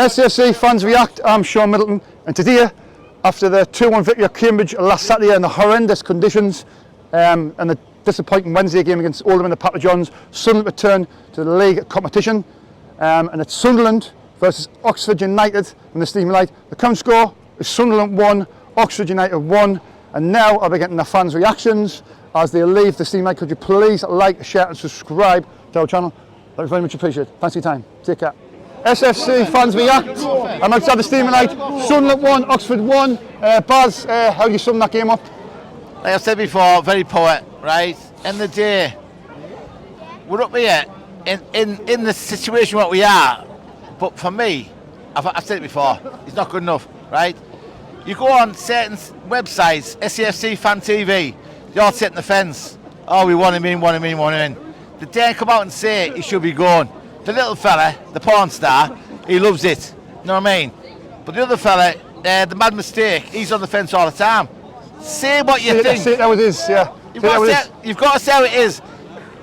SHAUN fans react. I'm Shaun Middleton, and today, after the 2-1 victory at Cambridge last Saturday in the horrendous conditions and the disappointing Wednesday game against Oldham and the Papa Johns, Sunderland return to the league competition, and it's Sunderland versus Oxford United in the Steam Light. The current score is Sunderland 1, Oxford United 1, and now I'll be getting the fans' reactions as they leave the Steam Light. Could you please like, share and subscribe to our channel? That would very much appreciated. Thanks for your time. Take care. SFC fans react. I'm outside the Steam Light. Sunderland 1, Oxford 1. Baz, how do you sum that game up? Like I said before, very poor, right? End of the day, we're up here in the situation what we are. But for me, I've said it before, it's not good enough, right? You go on certain websites, SCFC Fan TV, they all sit in the fence. Oh, we want him in, want him in, want him in. They dare come out and say he should be gone. The little fella, the porn star, he loves it. You know what I mean? But the other fella, the mad mistake, he's on the fence all the time. Say what you think. Say how it is, yeah. You've got to say how it is.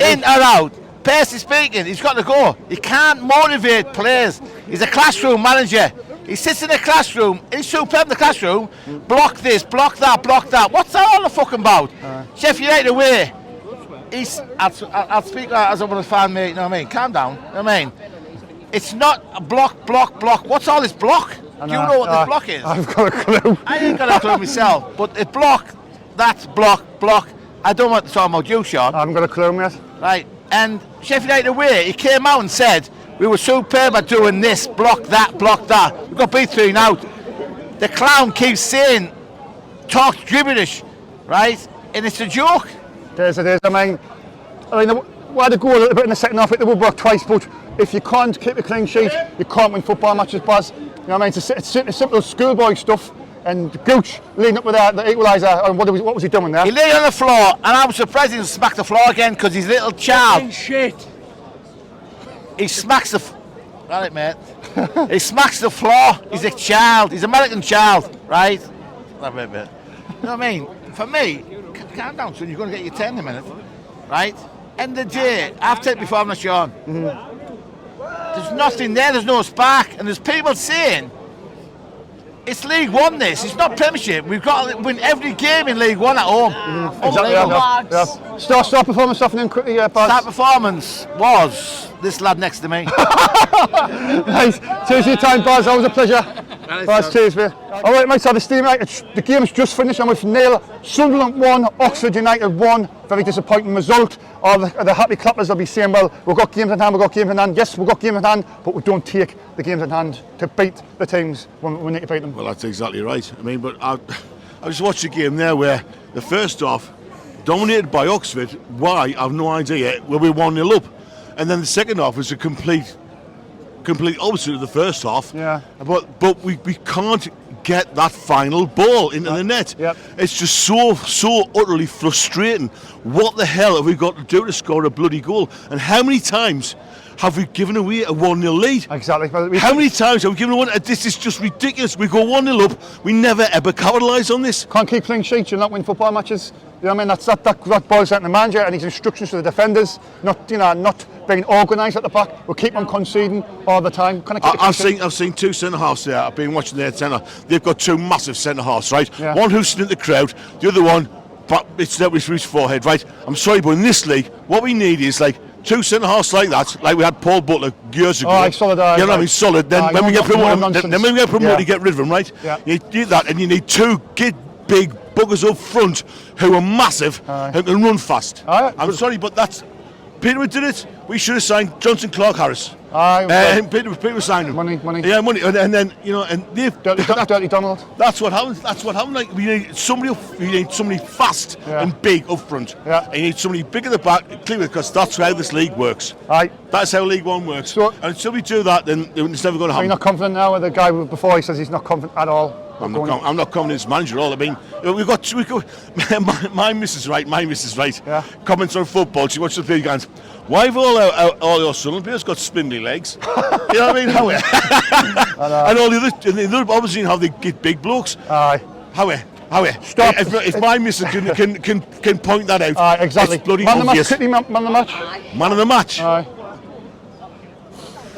In or out. Personally speaking, he's got to go. He can't motivate players. He's a classroom manager. He sits in a classroom, he's superb in the classroom, block this, block that, block that. What's that all the fucking about? Sheffield United away. I'll speak as a fan, mate, you know what I mean? Calm down, you know what I mean? It's not a block, block, block. What's all this block? Do you know what this block is? I've got a clue. I ain't got a clue myself, but it block, that's block, block. I don't want to talk about you, Shaun. I haven't got a clue, mate. Right, and Sheffield United away, he came out and said, we were superb at doing this, block that, block that. We've got beat 3 out. The clown keeps saying, talk gibberish, right? And it's a joke. It is. I mean, we had to go a little bit in the second half. They will work twice, but if you can't keep a clean sheet, you can't win football matches, Baz. You know what I mean? It's simple schoolboy stuff. And Gooch leading up with the equaliser, and what was he doing there? He lay on the floor, and I was surprised he didn't smack the floor again because he's a little child. Shit. He smacks the. Right, mate. He smacks the floor. He's a child. He's an American child, right? That bit. You know what I mean? For me, calm down, son. You're going to get your 10 in a minute, right? End of the day, I've said it before, I'm not Shaun. There's nothing there. There's no spark, and there's people saying. It's League One, this. It's not Premiership. We've got to win every game in League One at home. Exactly, yeah. Start performance off and then quickly, Baz. Start performance was this lad next to me. Nice. Cheers for your time, Baz. Always a pleasure. Baz, cheers, mate. All right, mates, the Steam Light. The game's just finished and we've nailed Sunderland 1, Oxford United 1. Very disappointing result. All the happy clappers will be saying, well, we've got games in hand, we've got games in hand. Yes, we've got games in hand, but we don't take the games in hand to beat the teams when we need to beat them. Well, that's exactly right. I mean, but I just watched a game there where the first half, dominated by Oxford. Why? I have no idea. Well, we 1-0 up. And then the second half was a complete opposite of the first half. Yeah. But we can't get that final ball into the net. Yep. It's just so utterly frustrating. What the hell have we got to do to score a bloody goal? And how many times have we given away a 1-0 lead? Exactly. How many times have we given away? This is just ridiculous. We go 1-0 up. We never ever capitalise on this. Can't keep clean sheets. You'll not win football matches. You know what I mean? That boils down to the manager and his instructions to the defenders. Not being organised at the back. We'll keep on conceding all the time. I've seen 2 centre halves there. I've been watching their centre. They've got 2 massive centre halves, right? Yeah. One who's sitting in the crowd. The other one, but it's that with his forehead, right? I'm sorry, but in this league, what we need is like 2 centre halves like that, like we had Paul Butler years ago. Oh, solid. You know what I mean? Solid. Then when we get promoted, you get rid of them, right? Yeah. You do that, and you need 2 big buggers up front who are massive and can run fast. I'm sorry, but that's Peter did it. We should have signed Johnson Clark Harris. Peter signed him. Money. Yeah, money. And then and they've Dirty Donald. That's what happens. Like we need somebody fast and big up front. Yeah. And you need somebody big at the back, clear, because that's how this league works. That's how League One works. So, and until we do that, then it's never going to happen. Are you not confident now? The guy before, he says he's not confident at all. I'm not confident as manager at all. I mean, we got my missus, right? Yeah. Comments on football. She watches the video games. Why have all your Sunderland players got spindly legs? You know what I mean? How? And all the other obviously how they get big blokes. Aye. How? Stop. If my missus can point that out, exactly. It's bloody Man obvious. of the match, man of the match. Man of the match. Aye.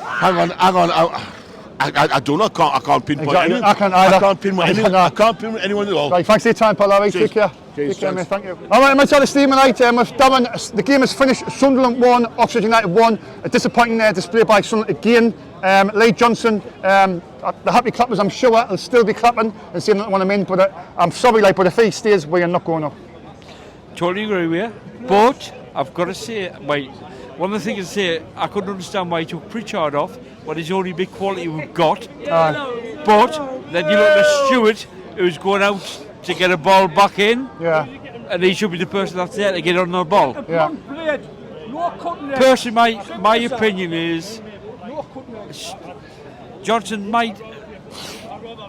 Hang on. I don't know. I can't pinpoint Exactly. anyone. I can't either. I can't pinpoint anyone. I can't pinpoint anyone at all. Right, thanks for your time, pal. All right, Cheers. take care. Cheers, Take care, mate. thanks. Thank you. All right, I'm going to tell the Steve tonight. Darren, the game is finished. Sunderland 1, Oxford United 1. A disappointing display by Sunderland again. Lee Johnson, the happy clappers, I'm sure, will still be clapping and saying that I want him in. But I'm sorry, like, but if he stays, we are not going up. Totally agree with you. But I've got to say, wait, one of the things to say, I couldn't understand why he took Pritchard off when he's the only big quality we've got. But then you look at Stewart, who's going out to get a ball back in. Yeah. And he should be the person that's there to get on the ball. Yeah. Personally, my opinion is Johnson might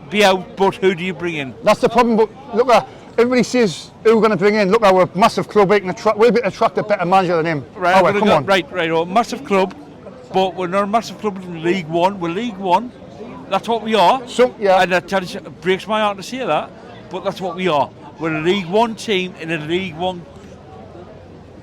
be out, but who do you bring in? That's the problem. But look, everybody says who we're going to bring in. Look, we're a massive club. We'll attract a better manager than him. Right, come on. Right, massive club, but we're not a massive club in League One. We're League One. That's what we are. So, yeah. And that breaks my heart to say that, but that's what we are. We're a League One team in a League One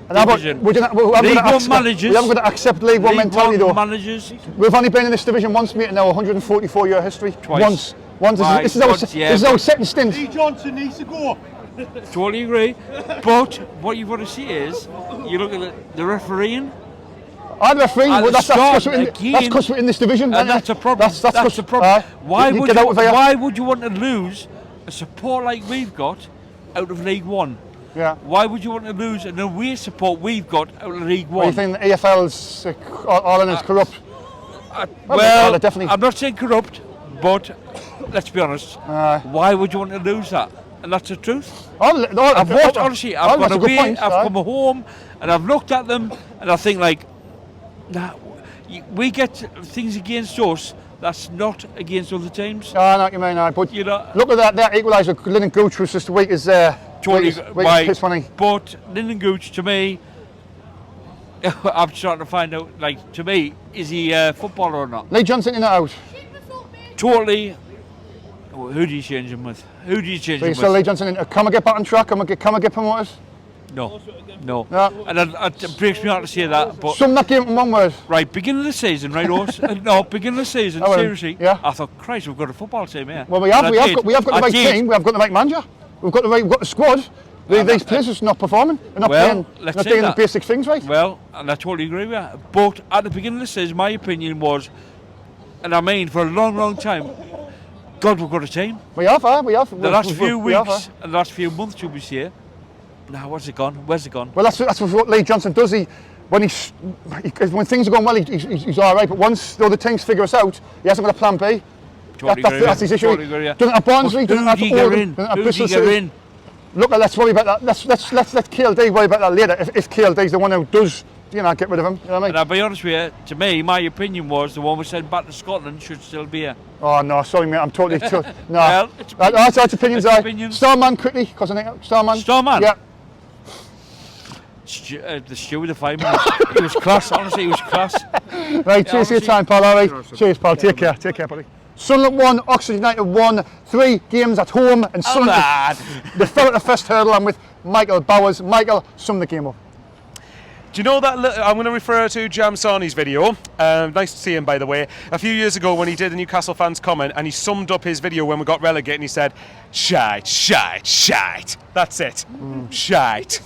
division. We haven't got to accept League One mentality, though. Managers. We've only been in this division once, mate, in our 144-year history. Twice. Once. This is our second stint. Lee Johnson needs to go. Totally agree. But what you've got to see is, you look at the refereeing. I'm refereeing. That's because we're in this division. And that's a problem. That's the problem. Why would you want to lose a support like we've got out of League One? Yeah. Why would you want to lose an away support we've got out of League One? Do you think the AFL's all in is corrupt? Well, definitely. I'm not saying corrupt, but let's be honest. Why would you want to lose that? And that's the truth. I've watched, honestly, I've gone away, I've come home, and I've looked at them, and I think like, nah, we get things against us that's not against other teams. No, I know what you mean. But You know, look at that equaliser. Lyndon Gooch was just a week is totally piss funny. But Lyndon Gooch, to me, I'm starting to find out. Like, to me, is he a footballer or not? Lee Johnson in or out? Totally. Who do you change him with? Who do you change him with? So Lee Johnson in. Can we get back on track? Can we get promoters? No. No. And it breaks me heart to say that. But Sum that game in one word. right, beginning of the season, right, Ors? No, beginning of the season, Oh, well, seriously. yeah. I thought, Christ, we've got a football team here. Well, we have got the right did. team. We have got the right manager. We've got the squad. These players are not performing. They're not Well, playing. let's Not say doing the that. basic things right. Well, and I totally agree with you. But at the beginning of the season, my opinion was, and I mean for a long, long time, God, we've got a team. We have. The last few weeks and the last few months, should we say? Now, where's it gone? Well, that's what Lee Johnson does. When things are going well, he's all right. But once the other teams figure us out, he hasn't got a plan B. That's his issue. Totally agree, yeah. Doesn't have Barnsley, doesn't have Oldham, doesn't have Bristol City. Look, let's worry about that. Let's let KLD worry about that later. If KLD's the one who does, get rid of him. You know what I mean? And I'll be honest with you. To me, my opinion was the one we sent back to Scotland should still be here. Oh no, sorry mate, I'm totally no. Well, That's opinions. Starman quickly, because I think Starman. Starman. Yeah. The steward of 5 minutes. He was class. Honestly, he was class. Right, cheers for your time, pal. All right. Cheers, pal. Take care, buddy. Sunderland 1, Oxford United 1, 3 games at home, and Sunderland. They fell at the first hurdle. I'm with Michael Bowers. Michael, sum the game up. Do you know that I'm going to refer to Jam Sarni's video. Nice to see him, by the way. A few years ago when he did a Newcastle fans comment and he summed up his video when we got relegated and he said, shite, shite, shite. That's it. Shite.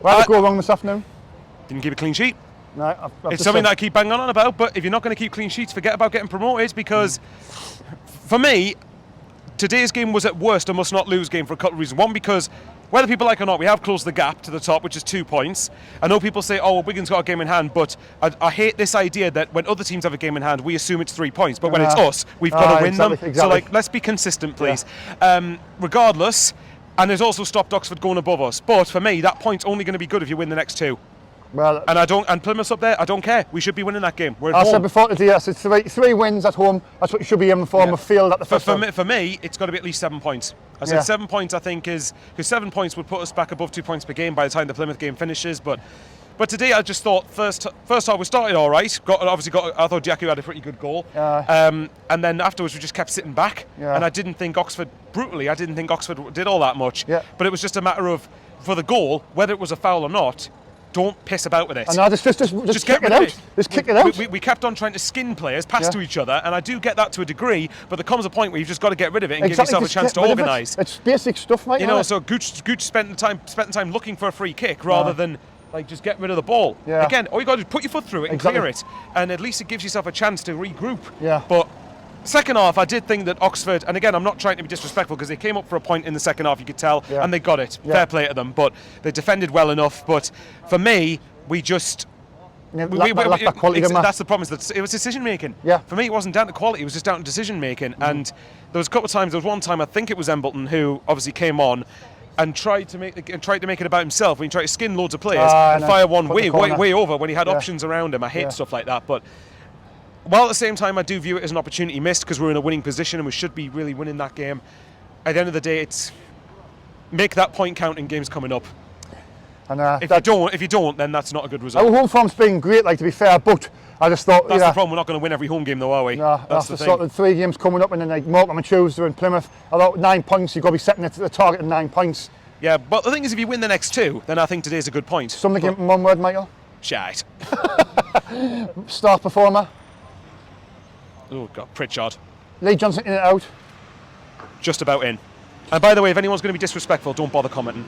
Where did it go wrong this afternoon? Didn't keep a clean sheet. No, It's something that I keep banging on about, but if you're not going to keep clean sheets, forget about getting promoted, because for me, today's game was at worst a must-not-lose game for a couple of reasons. One, because whether people like it or not, we have closed the gap to the top, which is 2 points. I know people say, oh, well, Wigan's got a game in hand, but I hate this idea that when other teams have a game in hand, we assume it's 3 points, but when it's us, we've got to win them. Exactly. So, let's be consistent, please. Yeah. Regardless, and there's also stopped Oxford going above us, but for me, that point's only going to be good if you win the next 2. Well, and Plymouth's up there, I don't care. We should be winning that game. We're at home. I said before today, I said 3 wins at home. That's what you should be aiming for. Yeah. Failed at the first for me, it's got to be at least 7 points. I said 7 points, I think, because 7 points would put us back above 2 points per game by the time the Plymouth game finishes. But today, I just thought first half we started all right. I thought Jackie had a pretty good goal. And then afterwards, we just kept sitting back. Yeah. And I didn't think Oxford did all that much. Yeah. But it was just a matter of, for the goal, whether it was a foul or not, don't piss about with it. And just kick it out. Just kick it out. We kept on trying to skin players, pass to each other, and I do get that to a degree, but there comes a point where you've just got to get rid of it and give yourself a chance to organise. It's basic stuff, mate. You know, so Gooch spent the time looking for a free kick rather than like just get rid of the ball. Yeah. Again, all you got to do is put your foot through it and clear it, and at least it gives yourself a chance to regroup. Yeah. But second half, I did think that Oxford, and again, I'm not trying to be disrespectful because they came up for a point in the second half, you could tell, and they got it. Fair play to them, but they defended well enough. But for me, we just. That's the problem. It was decision making. Yeah. For me, it wasn't down to quality; it was just down to decision making. And there was a couple of times. There was one time I think it was Embleton who obviously came on and tried to make it about himself when he tried to skin loads of players and fire one way over when he had options around him. I hate stuff like that, but. While at the same time I do view it as an opportunity missed because we're in a winning position and we should be really winning that game, at the end of the day, it's make that point count in games coming up. And if you don't, then that's not a good result. Our home form's been great, like, to be fair, but I just thought that's the problem. We're not going to win every home game, though, are we? No, that's the thing. Sort of 3 games coming up, and then like Morecambe and Tuesday and Plymouth. About 9 points, you've got to be setting it to the target of 9 points. Yeah, but the thing is, if you win the next 2, then I think today's a good point. Something in one word, Michael. Shite. Star performer. Oh God, Pritchard. Lee Johnson in and out. Just about in. And by the way, if anyone's going to be disrespectful, don't bother commenting.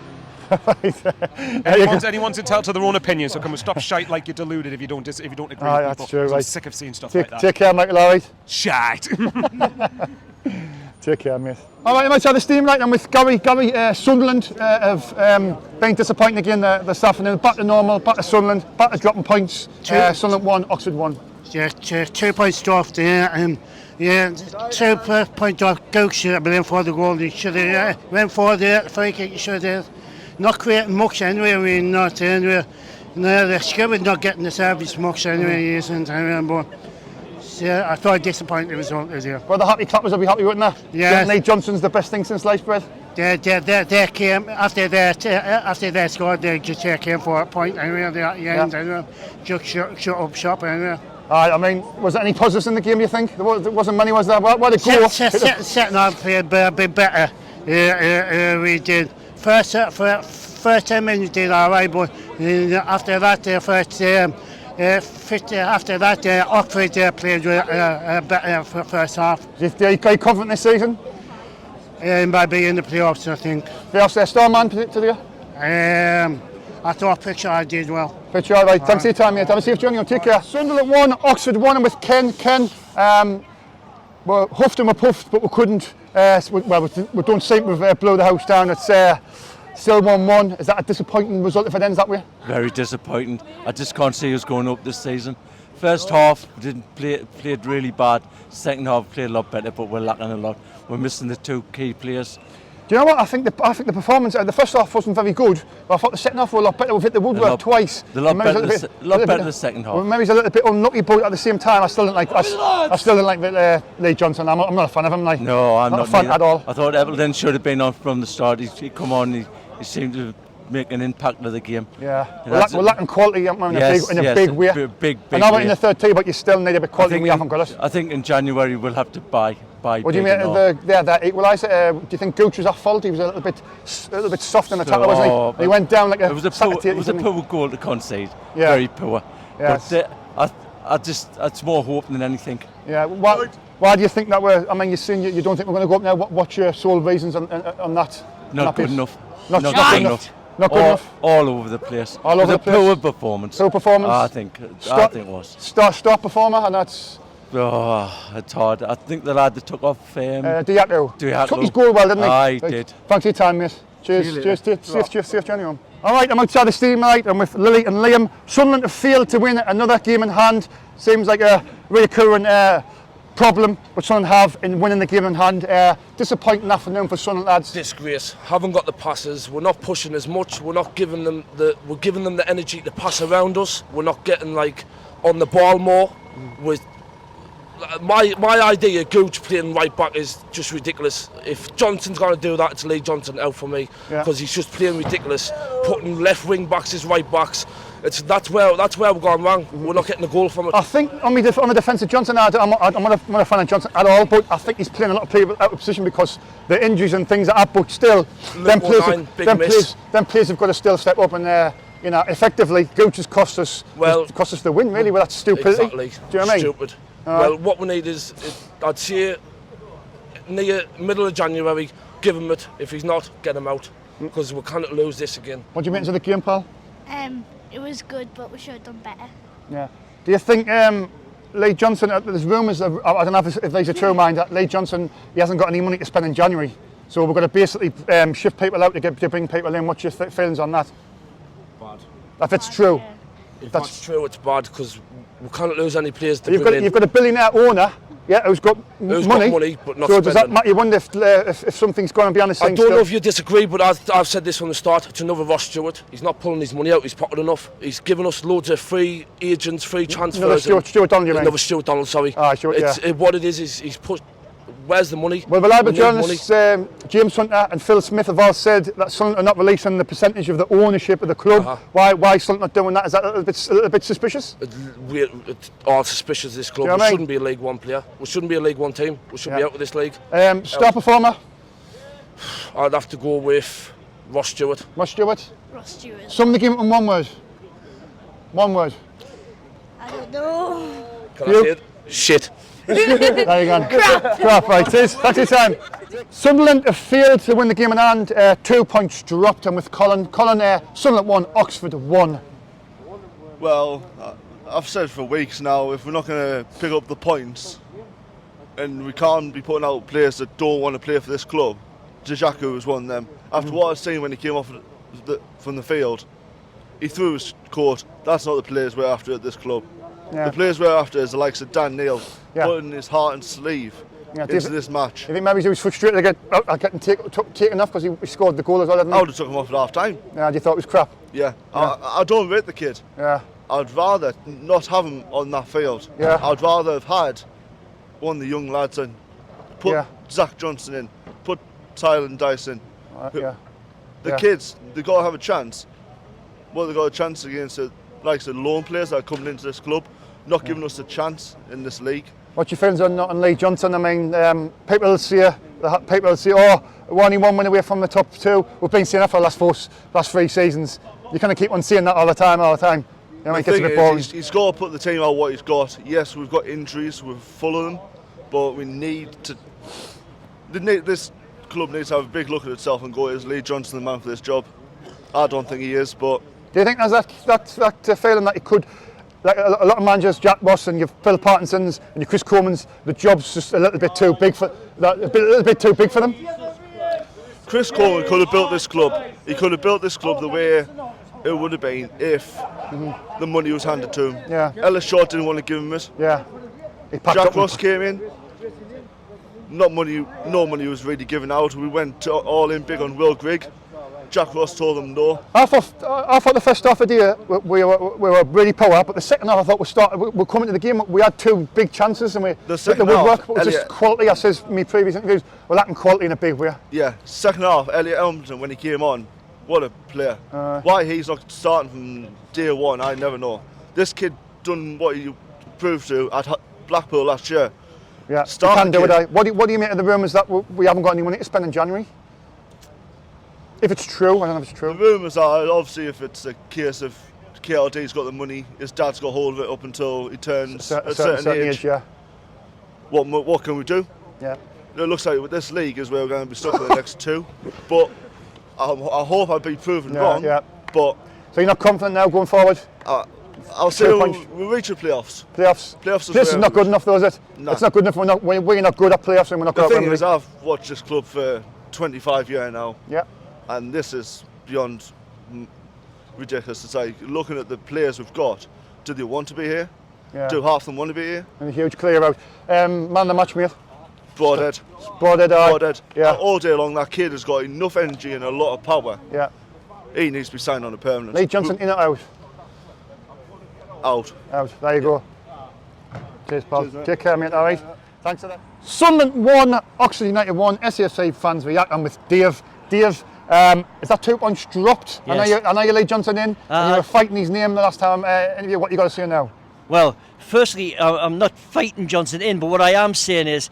Anyone's entitled to their own opinion, so can we stop shite like you're deluded if you don't agree with people? That's true, I'm right. sick of seeing stuff like that. Take care, Michael, all right? Shite. Take care, mate. All right, let's have the steam light. I'm with Gary. Sunderland have been disappointing again this afternoon. Back to normal, back to Sunderland, back to dropping points. Sunderland 1, Oxford 1. Yeah, 2 points dropped there, and 2 points dropped. Gooch should have been in for the goal. He should have went for the free kick. He should have not creating much anyway. I mean, not anyway. No, the skipper not getting the service much anyway. He isn't. I remember. Yeah, I thought disappointing result is here. Well, the happy clappers will be happy with that. Yeah. Lee Johnson's the best thing since sliced bread. They came after they scored. They just came for a point anyway. At the end, anyway. Just shut up shop anyway. I mean, was there any positives in the game, you think? There wasn't many, was there? What did go? Second half played a bit better. We did. First 10 minutes did all right, but after that, after that, Oxford played better for first half. Are you confident this season? Might be in the playoffs, I think. Playoffs, their star man today? I thought Pritchard did well. Pritchard, right. Thanks for your time, mate. Have a safe journey. Take care. Sunderland 1, Oxford 1, and with Ken, we're huffed and we're puffed, but we couldn't. We don't seem to have blown the house down. It's still 1-1. Is that a disappointing result if it ends that way? Very disappointing. I just can't see us going up this season. First half played really bad. Second half played a lot better, but we're lacking a lot. We're missing the 2 key players. Do you know what? I think the performance, the first half wasn't very good, but I thought the second half were a lot better. We've hit the woodwork twice. A lot better the second half. Well, maybe he's a little bit unlucky, but at the same time, I still didn't like Lee Johnson. I'm not a fan of him. Like, no, I'm not a fan at all. I thought Embleton should have been on from the start. He come on. He seemed to make an impact of the game. Yeah, we're lacking quality in a big way. Big I know we're in the third team, but you still need a bit of quality. We haven't got it. I think in January we'll have to buy. What do you mean that equaliser? Do you think Gooch was at fault? He was a little bit soft in the tackle, wasn't he? He went down like a. It was a poor goal to concede. Yeah. Very poor. Yes. But it's more hope than anything. Yeah. Why do you think that we're? I mean, you don't think we're going to go up now? What's your sole reasons on that? Not good enough. Not good enough. Not good enough. All over the place. All over the place. Poor performance. Poor performance. I think it was. Star performer, and that's. Oh, it's hard. I think the lad that took off Diaco took his goal well, didn't he? Aye, he did. Thanks for your time, mate. Cheers. Safe journey home. All right, I'm outside the steam light. I'm with Lily and Liam. Sunderland have failed to win another game in hand. Seems like a recurring problem which Sunderland have in winning the game in hand. Disappointing afternoon for Sunderland lads. Disgrace. Haven't got the passes. We're not pushing as much. We're not giving them we're giving them the energy to pass around us. We're not getting on the ball more. With my idea of Gooch playing right back is just ridiculous. If Johnson's going to do that, it's Lee Johnson out for me, because he's just playing ridiculous. Putting left wing backs as right backs. That's where we're going wrong. We're not getting a goal from it. I think on the defence of Johnson, I'm not a fan of Johnson at all, but I think he's playing a lot of players out of position because the injuries and things like that. But still, them players have got to still step up and. you know, effectively, Gooch has cost us the win, really, with that stupidity. Exactly. Do you know what I mean? Stupid. Well, what we need is I'd say near middle of January, give him it. If he's not, get him out, because we can't lose this again. What do you make of the game, pal? It was good, but we should have done better. Yeah. Do you think Lee Johnson, there's rumours, I don't know if these are true, mind, that Lee Johnson, he hasn't got any money to spend in January, so we're going to basically shift people out to bring people in. What's your feelings on that? Bad. If it's true. Yeah. If that's true, it's bad, because we can't lose any players to bring in. You've got a billionaire owner, who's got money, but not so spending. does that matter? You wonder if something's going to be on the same I don't know if you disagree, but I've said this from the start. It's another Ross Stewart. He's not pulling his money out his pocket enough. He's given us loads of free agents, free transfers. Another Stuart Donald, you mean? Another Stuart Donald, sorry. What it is he's put. Where's the money? Well, reliable journalists James Hunter and Phil Smith have all said that Sunderland are not releasing the percentage of the ownership of the club. Why Sunderland not doing that? Is that a little bit suspicious? It's all suspicious, this club. You know we shouldn't be a League One player. We shouldn't be a League One team. We should be out of this league. Star performer? I'd have to go with Ross Stewart. Ross Stewart? Ross Stewart. Sum the game in one word. One word. I don't know. Can I say it? Shit. There you go. Crap, right. That's your time. Sunderland have failed to win the game in hand. 2 points dropped, and with Sunderland 1, Oxford 1. Well, I've said for weeks now, if we're not going to pick up the points, and we can't be putting out players that don't want to play for this club, Jajaku was one of them. After what I've seen when he came off from the field, he threw his coat. That's not the players we're after at this club. Yeah. The players we're after is the likes of Dan Neil, putting his heart and sleeve into this match. You think maybe he was frustrated at getting taken off because he scored the goal as well, didn't he? I would have took him off at half time. Yeah, you thought it was crap? Yeah. I don't rate the kid. Yeah. I'd rather not have him on that field. Yeah. I'd rather have had one of the young lads in, put Zach Johnson in, put Tyler and Dyson. The kids, they've got to have a chance. Well, they've got a chance against the likes of loan players that are coming into this club, not giving us a chance in this league. What's your feelings on Lee Johnson? I mean, people will say, oh, we're only 1 win away from the top 2. We've been saying that for the last 3 seasons. You kind of keep on saying that all the time. You know, it gets a bit boring. He's got to put the team out what he's got. Yes, we've got injuries, we're full of them, but we need to. This club needs to have a big look at itself and go, is Lee Johnson the man for this job? I don't think he is, but. Do you think there's that feeling that he could, like a lot of managers, Jack Ross and your Phil Parkinsons and your Chris Comans, the job's just a little bit too big for them? Chris Coleman could have built this club. He could have built this club the way it would have been if the money was handed to him. Yeah. Ellis Shaw didn't want to give him it. Yeah. Jack Ross came in. No money was really given out. We went all in big on Will Grigg. Jack Ross told them no. I thought the first half of the year we were really power, but the second half I thought we're coming to the game. We had 2 big chances and we hit the woodwork. But just quality. I says in my previous interviews, we're lacking quality in a big way. Yeah, second half, Elliot Elmpton when he came on, what a player. Why he's not starting from day 1, I never know. This kid done what he proved to at Blackpool last year. Yeah, you can do it. What do you make of the rumours that we haven't got any money to spend in January? If it's true, I don't know if it's true. The rumours are obviously if it's a case of KRD's got the money, his dad's got hold of it up until he turns a certain age. Yeah. What can we do? Yeah. It looks like with this league is where we're going to be stuck for the next 2, but I hope I'll be proven wrong. Yeah. But so you're not confident now going forward? I'll say we'll reach the playoffs. Playoffs is not good enough, though, is it? No. It's not good enough. We're not good at playoffs, and we're not good at The thing is, I've watched this club for 25 years now. Yeah. And this is beyond ridiculous to say. Looking at the players we've got, do they want to be here? Yeah. Do half of them want to be here? And a huge clear out. Man of the match, mate. Broadhead. Broadhead. Yeah. All day long, that kid has got enough energy and a lot of power. Yeah. He needs to be signed on a permanent. Lee Johnson, in or out? Out. There you go. Cheers, pal. Take care, mate. All right. Thanks for that. Sunderland 1, Oxford United 1. SHAUN fans react. I'm with Dave. Dave, is that 2 points dropped? Yes. I know you Lee Johnson in, and you were fighting his name the last time interview. What you got to say now? Well, firstly, I'm not fighting Johnson in, but what I am saying is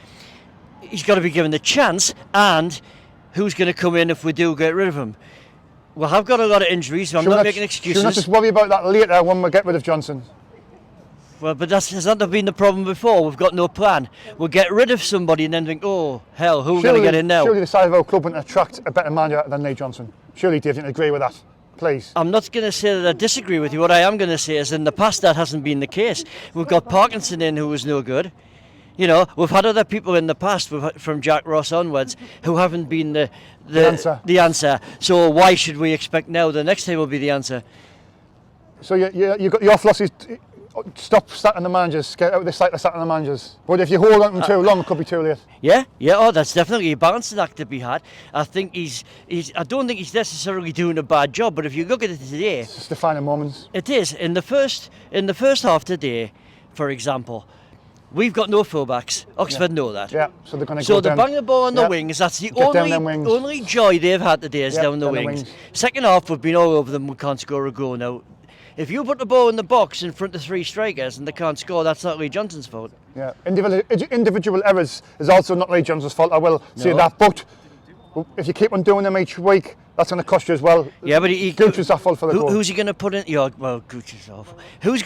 he's got to be given the chance, and who's going to come in if we do get rid of him? We have got a lot of injuries, so I'm not making excuses. Should we not just worry about that later when we get rid of Johnson? Well, but has that not been the problem before? We've got no plan. We'll get rid of somebody and then think, oh, hell, who are we going to get in now? Surely the side of our club wouldn't attract a better manager than Lee Johnson. Surely, Dave, you agree with that? Please. I'm not going to say that I disagree with you. What I am going to say is in the past that hasn't been the case. We've got Parkinson in who was no good. You know, we've had other people in the past, from Jack Ross onwards, who haven't been the answer. So why should we expect now the next time will be the answer? So you got your philosophy is stop sacking the managers, get out of this cycle of sacking the managers. But if you hold on to them too long, it could be too late. Yeah, oh, that's definitely a balancing act to be had. I think I don't think he's necessarily doing a bad job, but if you look at it today, it's just defining moments. It is. In the first half today, for example, we've got no fullbacks. Oxford know that. Yeah, so they're going to go down. So they bang the ball on the wings. That's the only joy they've had today is down the wings. Second half, we've been all over them. We can't score a goal now. If you put the ball in the box in front of 3 strikers and they can't score, that's not Lee Johnson's fault. Yeah, individual errors is also not Lee Johnson's fault. I will say that, but if you keep on doing them each week, that's going to cost you as well. Yeah, but Gooch is awful for the goal. Who's he going to put in? Yeah, well, Gooch is awful. Who's he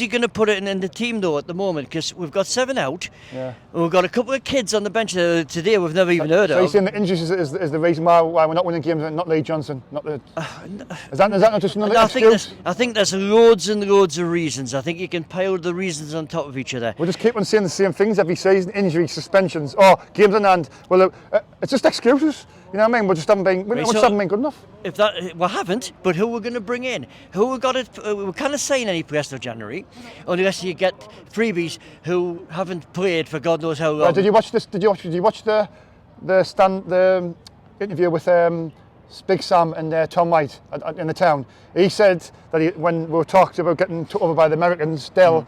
going to put in the team though at the moment? Because we've got 7 out. Yeah. And we've got a couple of kids on the bench today we've never even heard of. So you're saying the injuries is the reason why we're not winning games, and not Lee Johnson, not the. Is that not just another excuse? I think there's loads and loads of reasons. I think you can pile the reasons on top of each other. We'll just keep on saying the same things every season: injuries, suspensions, games in hand. Well, it's just excuses. You know what I mean? We just haven't been good enough. If that we haven't, but who we're going to bring in? Who we got it? We can't sign any players till January, unless you get freebies who haven't played for God knows how long. Did you watch this? Did you watch the interview with Big Sam and Tom White in the town? He said that when we were talked about getting took over by the Americans, Dell.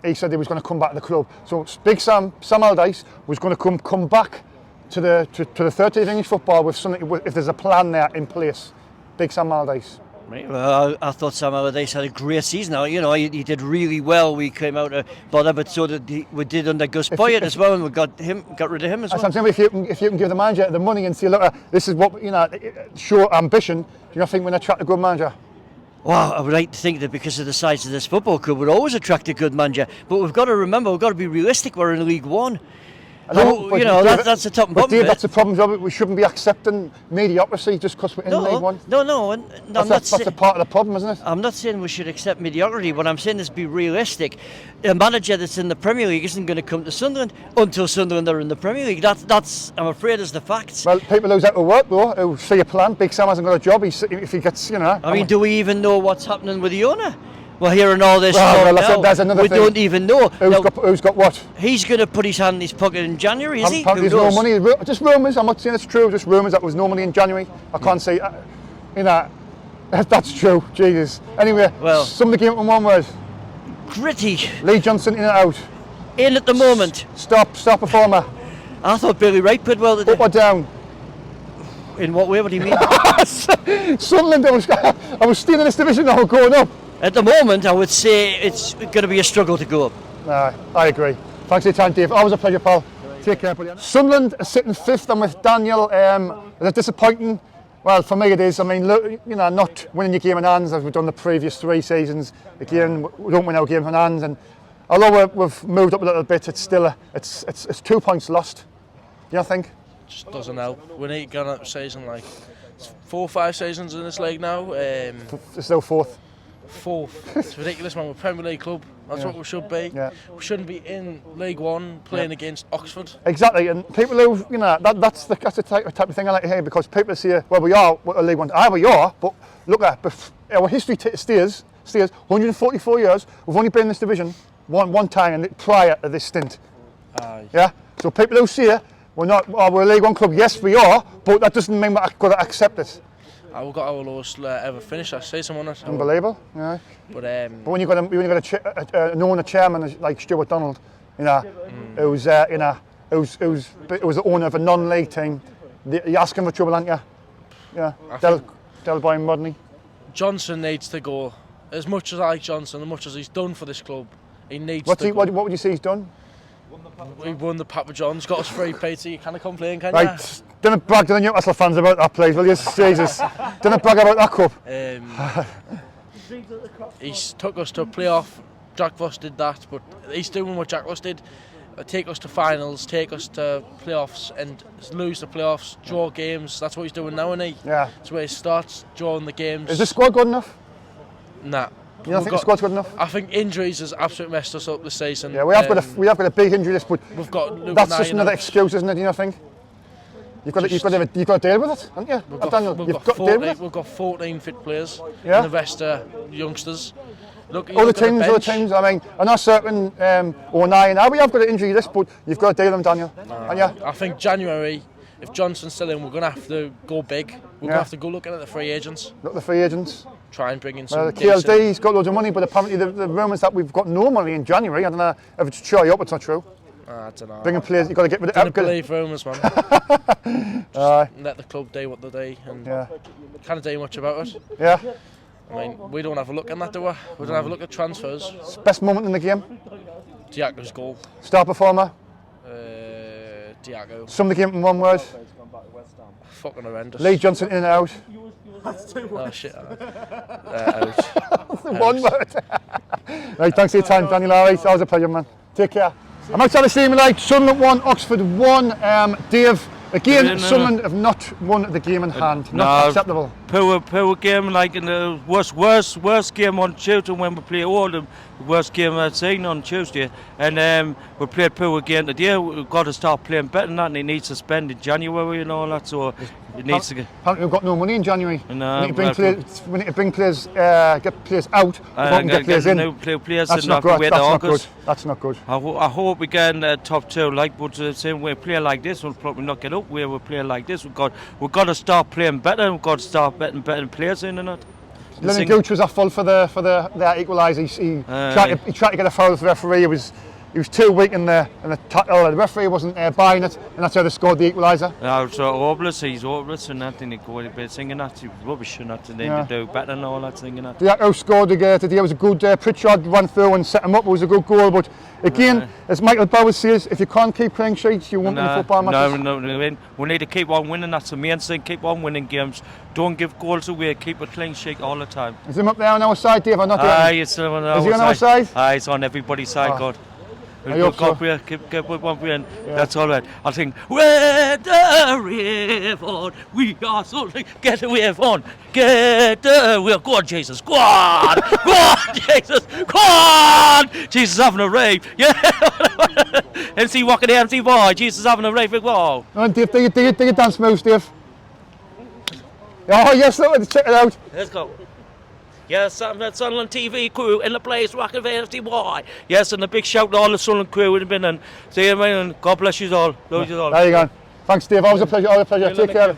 He said he was going to come back to the club. So Big Sam Allardyce was going to come back to the third tier of English football with something, if there's a plan there in place. Big Sam Allardyce. Right, well, I thought Sam Allardyce had a great season. Now, you know, he did really well. We came out of bother, but so did we did under Gus Poyet as well, and we got rid of him as well. I'm saying if you can give the manager the money and say, look, this is what show ambition. Do you not think we're going to attract a good manager? Well, I would like to think that because of the size of this football club, we'd always attract a good manager. But we've got to remember, we've got to be realistic. We're in League One. That's the top and bottom. Dave, that's the problem, Robert. We shouldn't be accepting mediocrity just because we're in League One. No. That's a part of the problem, isn't it? I'm not saying we should accept mediocrity. What I'm saying is be realistic. A manager that's in the Premier League isn't going to come to Sunderland until Sunderland are in the Premier League. That's I'm afraid, is the facts. Well, people who's out of work though, who see a plan. Big Sam hasn't got a job. If he gets, I mean, do we even know what's happening with the owner? We're hearing all this that's another we thing. Don't even know. Who's got what? He's going to put his hand in his pocket in January, is he? There's no money. Just rumours. I'm not saying it's true. Just rumours that there was no money in January. I can't say, that's true. Jesus. Anyway, some of the game in one word. Gritty. Lee Johnson in and out. In at the moment. Stop performer. I thought Billy Wright played well today. Up or down? In what way? What do you mean? Sunderland. I was still in this division now, going up. At the moment, I would say it's going to be a struggle to go up. I agree. Thanks for your time, Dave. Always a pleasure, pal. Take care, buddy. Sunderland are sitting 5th, and with Daniel, is it disappointing? Well, for me it is. I mean, look, not winning your game in hands as we've done the previous 3 seasons. Again, we don't win our game in hands, and although we've moved up a little bit, it's still it's 2 points lost. Do you think? Just doesn't help. We need to go out season like 4 or 5 seasons in this league now. It's still 4th. It's ridiculous, man. We're a Premier League club. That's what we should be. Yeah. We shouldn't be in League One playing against Oxford. Exactly, and people who, that's the type of thing I like to hear, because people say, well, we are a League One. We are, but look at our history steers 144 years. We've only been in this division one time prior to this stint. Yeah. So people who say we're a League One club, yes, we are, but that doesn't mean we're going to accept it. We've got our lowest ever finish last season on it. Unbelievable, yeah. But when you've got an owner, chairman like Stuart Donald, who's was the owner of a non-league team, you're asking for trouble, aren't you? Yeah. Del Boy and Rodney. Johnson needs to go. As much as I like Johnson, as much as he's done for this club, he needs to go. What would you say he's done? We won the Papa John's, got us free pizza. You can't complain, can Right, don't brag to the Newcastle fans about that, please, will you? Jesus, don't brag about that cup. He's took us to a playoff. Jack Voss did that, but he's doing what Jack Voss did. Take us to finals, take us to playoffs, and lose the playoffs, draw games. That's what he's doing now, isn't he? Yeah. That's where he starts, drawing the games. Is the squad good enough? Nah. You don't think the squad's good enough? I think injuries has absolutely messed us up this season. Yeah, we have got a big injury list, but we've got that's just another excuse, isn't it? You know, think you've got to deal with it, haven't you? We've got 14 fit players, yeah, and the rest are youngsters. Other teams. I mean, I'm not certain. 09 now we have got an injury list, but you've got to deal with them, Daniel. I think January, if Johnson's still in, we're going to have to go big. We're going to have to go looking at the free agents. Look at the free agents. Try and bring in some. KLD's got loads of money, but apparently the rumours that we've got no money in January. I don't know if it's true. I hope it's not true. I don't know. Bringing players, you've got to get rid of. I don't believe rumours, man. Let the club do what they do, and can't do much about it. Yeah. I mean, we don't have a look at that, do we? We don't have a look at transfers. Best moment in the game? Diago's goal. Star performer? Diago. Sum the game in one word? Fucking horrendous. Lee Johnson in and out? That's 2 words. Oh shit. Out. One word. Right, thanks for your time, Daniel. All right, always a pleasure, man. Take care. I'm outside the stadium tonight. Sunderland 1, Oxford 1. Dave, again, Sunderland have not won the game in hand. Not acceptable. Poor game, like in the worst game on Tuesday when we play Oldham. Worst game I've seen on Tuesday. And we played poor again today. We've got to start playing better than that, and it needs to spend in January and all that. So it needs to get. Apparently we've got no money in January. we need to bring players, get players out. Get players in. New players. That's not good. That's not good. I hope we get in the top 2. Like, but same way, play like this, we'll probably not get up. Where we play like this, we've got to start playing better. We've got to start better players in and that. Lennon Gooch was at fault for the equaliser. He tried to get a foul with the referee. He was too weak in the tackle. The referee wasn't buying it, and that's how they scored the equaliser. So hopeless. He's hopeless and that. And he go a bit singing that. He's rubbish and that. And then they do better and all that singing that. Diago scored today. It was a good. Pritchard ran through and set him up. It was a good goal. But again, as Michael Bowers says, if you can't keep playing sheets, you won't win football matches. No. We need to keep on winning. That's the main thing. Keep on winning games. Don't give goals away. Keep a clean sheet all the time. Is him up there on our side, Dave? Or not? Is he on our side? It's on everybody's side, God. I hope so. Keep one win. That's all right. I think where the river we are so get away from. Get away. Go on, Jesus. Go on. Go on, Jesus. Go on. Jesus having a rave. Yeah. MC walking the MC boy. Jesus having a rave. Wow. No, Dave, do your dance moves, Dave. Oh yes, let's check it out. Let's go. Yes, Sunderland TV crew in the place, rocking for FTY. Yes, and a big shout to all the Sunderland crew would have been in. See you, man, and God bless you all. Love you all. There you go. Thanks, Dave. Always a pleasure. Take care.